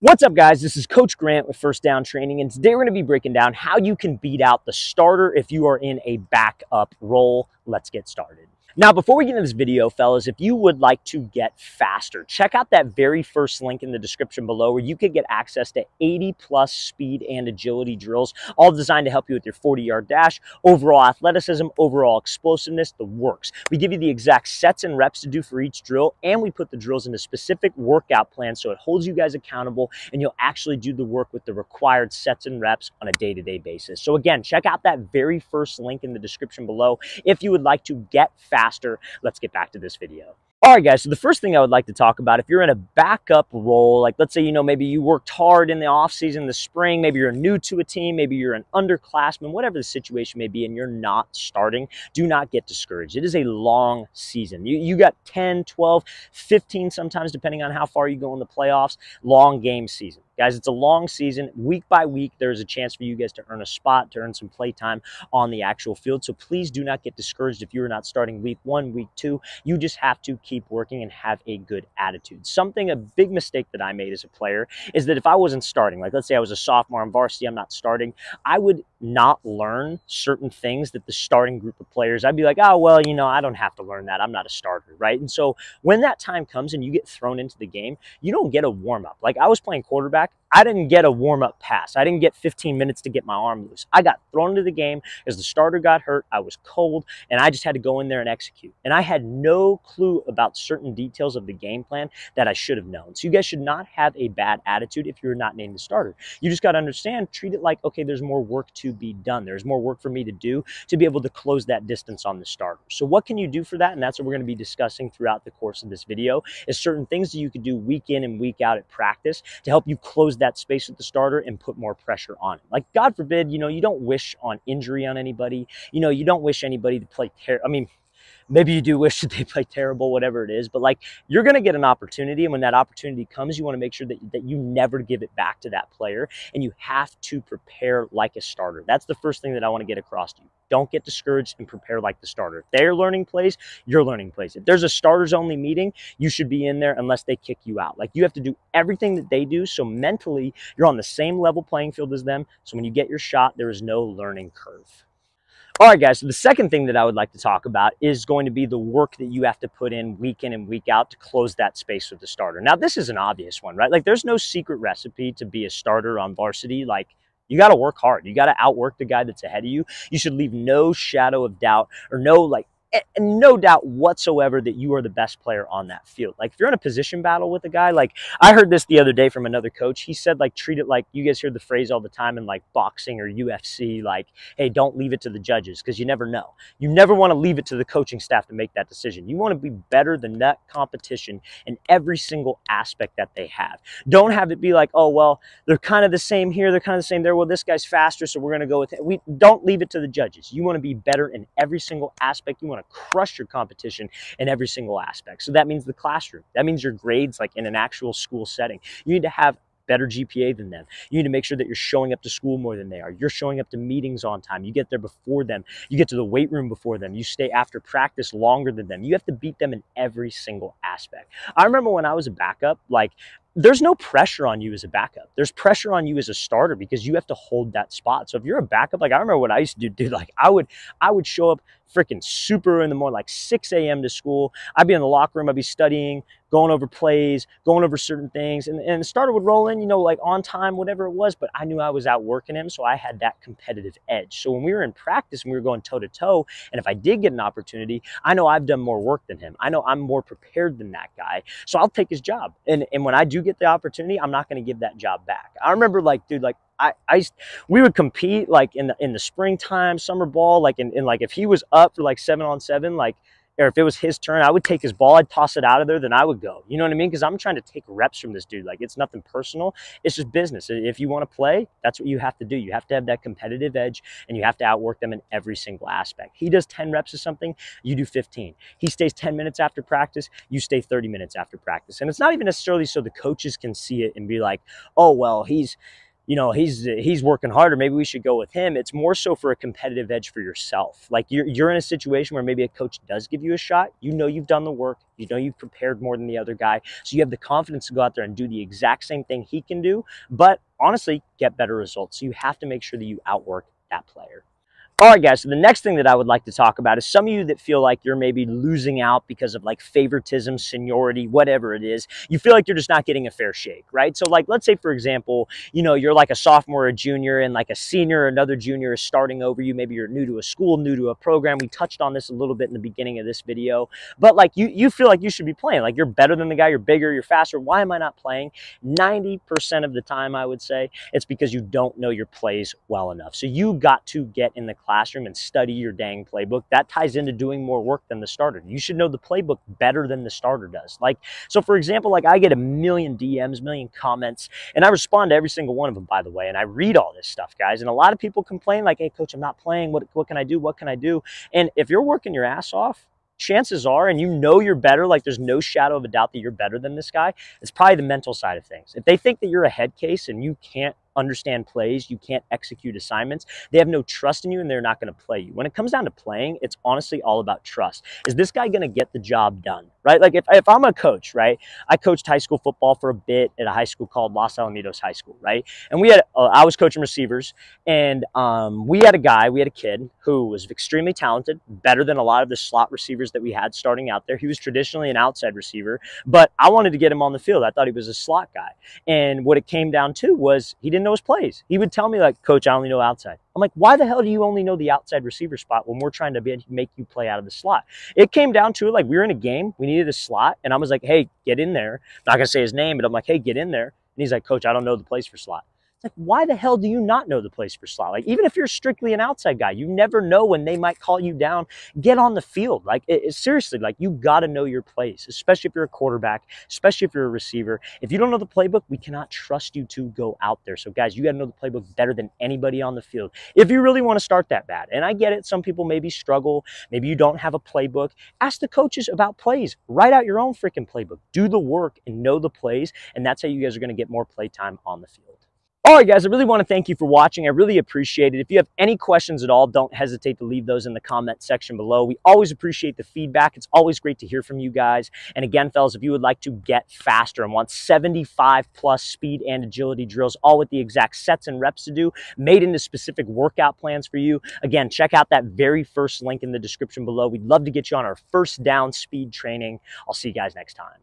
What's up, guys? This is Coach Grant with First Down Training, and today we're going to be breaking down how you can beat out the starter if you are in a backup role. Let's get started. Now, before we get into this video, fellas, if you would like to get faster, check out that very first link in the description below where you could get access to 80+ speed and agility drills, all designed to help you with your 40-yard dash, overall athleticism, overall explosiveness, the works. We give you the exact sets and reps to do for each drill, and we put the drills into specific workout plans so it holds you guys accountable and you'll actually do the work with the required sets and reps on a day-to-day basis. So again, check out that very first link in the description below if you would like to get faster. Let's get back to this video. All right, guys, so the first thing I would like to talk about, if you're in a backup role, like let's say, maybe you worked hard in the off season, the spring, maybe you're new to a team, maybe you're an underclassman, whatever the situation may be, and you're not starting, do not get discouraged. It is a long season. You got 10, 12, 15 sometimes, depending on how far you go in the playoffs, long game season. Guys, it's a long season. Week by week, there's a chance for you guys to earn a spot, to earn some play time on the actual field. So please do not get discouraged if you're not starting week 1, week 2. You just have to keep working and have a good attitude. A big mistake that I made as a player is that if I wasn't starting, like let's say I was a sophomore on varsity, I'm not starting, I would not learn certain things that the starting group of players, I'd be like, oh, well, I don't have to learn that. I'm not a starter, right? And so when that time comes and you get thrown into the game, you don't get a warm-up. Like I was playing quarterback, I didn't get a warm-up pass. I didn't get 15 minutes to get my arm loose. I got thrown into the game as the starter got hurt. I was cold, and I just had to go in there and execute. And I had no clue about certain details of the game plan that I should have known. So you guys should not have a bad attitude if you're not named the starter. You just got to understand, treat it like, okay, there's more work to be done. There's more work for me to do to be able to close that distance on the starter. So what can you do for that? And that's what we're going to be discussing throughout the course of this video, is certain things that you could do week in and week out at practice to help you close that space with the starter and put more pressure on it. Like, God forbid, you don't wish on injury on anybody. You don't wish anybody to play maybe you do wish that they play terrible, whatever it is, but like, you're going to get an opportunity. And when that opportunity comes, you want to make sure that you never give it back to that player. And you have to prepare like a starter. That's the first thing that I want to get across to you. Don't get discouraged and prepare like the starter. If they're learning plays, you're learning plays. If there's a starters only meeting, you should be in there unless they kick you out. Like, you have to do everything that they do. So mentally, you're on the same level playing field as them. So when you get your shot, there is no learning curve. All right, guys, so the second thing that I would like to talk about is going to be the work that you have to put in and week out to close that space with the starter. Now, this is an obvious one, right? Like, there's no secret recipe to be a starter on varsity. Like, you got to work hard. You got to outwork the guy that's ahead of you. You should leave no shadow of doubt or no doubt whatsoever that you are the best player on that field. Like, if you're in a position battle with a guy, like I heard this the other day from another coach. He said, like, treat it like, you guys hear the phrase all the time in like boxing or UFC, like, hey, don't leave it to the judges, because you never know. You never want to leave it to the coaching staff to make that decision. You want to be better than that competition in every single aspect that they have. Don't have it be like, oh, well, they're kind of the same here, they're kind of the same there. Well, this guy's faster, so we're going to go with it. We don't leave it to the judges. You want to be better in every single aspect. You want to crush your competition in every single aspect. So that means the classroom. That means your grades, like in an actual school setting. You need to have better GPA than them. You need to make sure that you're showing up to school more than they are. You're showing up to meetings on time. You get there before them. You get to the weight room before them. You stay after practice longer than them. You have to beat them in every single aspect. I remember when I was a backup, like, there's no pressure on you as a backup. There's pressure on you as a starter because you have to hold that spot. So if you're a backup, like I remember what I used to do, dude, like I would show up freaking super in the morning, like 6 a.m. to school. I'd be in the locker room, I'd be studying, going over plays, going over certain things. And the starter would roll in, like on time, whatever it was, but I knew I was outworking him. So I had that competitive edge. So when we were in practice and we were going toe to toe, and if I did get an opportunity, I know I've done more work than him. I know I'm more prepared than that guy. So I'll take his job. And when I do get the opportunity, I'm not going to give that job back. I remember, like, dude, like we would compete like in the springtime, summer ball, like in like if he was up for like 7-on-7, like, or if it was his turn, I would take his ball, I'd toss it out of there, then I would go. You know what I mean? Because I'm trying to take reps from this dude. Like, it's nothing personal. It's just business. If you want to play, that's what you have to do. You have to have that competitive edge, and you have to outwork them in every single aspect. He does 10 reps of something, you do 15. He stays 10 minutes after practice, you stay 30 minutes after practice. And it's not even necessarily so the coaches can see it and be like, oh, well, he's you know, he's working harder, maybe we should go with him. It's more so for a competitive edge for yourself. Like you're in a situation where maybe a coach does give you a shot. You know you've done the work. You know you've prepared more than the other guy. So you have the confidence to go out there and do the exact same thing he can do, but honestly, get better results. So you have to make sure that you outwork that player. All right, guys, so the next thing that I would like to talk about is some of you that feel like you're maybe losing out because of like favoritism, seniority, whatever it is. You feel like you're just not getting a fair shake, right? So like, let's say, for example, you know, you're like a sophomore or a junior and like a senior or another junior is starting over you. Maybe you're new to a school, new to a program. We touched on this a little bit in the beginning of this video, but like you feel like you should be playing. Like you're better than the guy, you're bigger, you're faster. Why am I not playing? 90% of the time, I would say, it's because you don't know your plays well enough. So you got to get in the classroom and study your dang playbook. That ties into doing more work than the starter. You should know the playbook better than the starter does. Like, so for example, like I get a million DMs, million comments, and I respond to every single one of them, by the way, and I read all this stuff, guys. And a lot of people complain like, hey, coach, I'm not playing. What can I do? What can I do? And if you're working your ass off, chances are, and you know you're better, like there's no shadow of a doubt that you're better than this guy, it's probably the mental side of things. If they think that you're a head case and you can't understand plays, you can't execute assignments, they have no trust in you and they're not going to play you. When it comes down to playing, it's honestly all about trust. Is this guy going to get the job done, right? Like if I'm a coach, right? I coached high school football for a bit at a high school called Los Alamitos High School, right? And we had, I was coaching receivers, and we had a kid who was extremely talented, better than a lot of the slot receivers that we had starting out there. He was traditionally an outside receiver, but I wanted to get him on the field. I thought he was a slot guy. And what it came down to was he didn't know his plays. He would tell me like, coach, I only know outside. I'm like, why the hell do you only know the outside receiver spot when we're trying to make you play out of the slot? It came down to it, like we were in a game, we needed a slot, and I was like, hey, get in there. I'm not gonna say his name, but I'm like, hey, get in there. And he's like, coach, I don't know the plays for slot. It's like, why the hell do you not know the place for slot? Like, even if you're strictly an outside guy, you never know when they might call you down. Get on the field. Like, seriously, like, you got to know your place, especially if you're a quarterback, especially if you're a receiver. If you don't know the playbook, we cannot trust you to go out there. So, guys, you got to know the playbook better than anybody on the field if you really want to start that bad. And I get it. Some people maybe struggle. Maybe you don't have a playbook. Ask the coaches about plays. Write out your own freaking playbook. Do the work and know the plays, and that's how you guys are going to get more play time on the field. All right, guys, I really want to thank you for watching. I really appreciate it. If you have any questions at all, don't hesitate to leave those in the comment section below. We always appreciate the feedback. It's always great to hear from you guys. And again, fellas, if you would like to get faster and want 75+ speed and agility drills, all with the exact sets and reps to do, made into specific workout plans for you, again, check out that very first link in the description below. We'd love to get you on our first down speed training. I'll see you guys next time.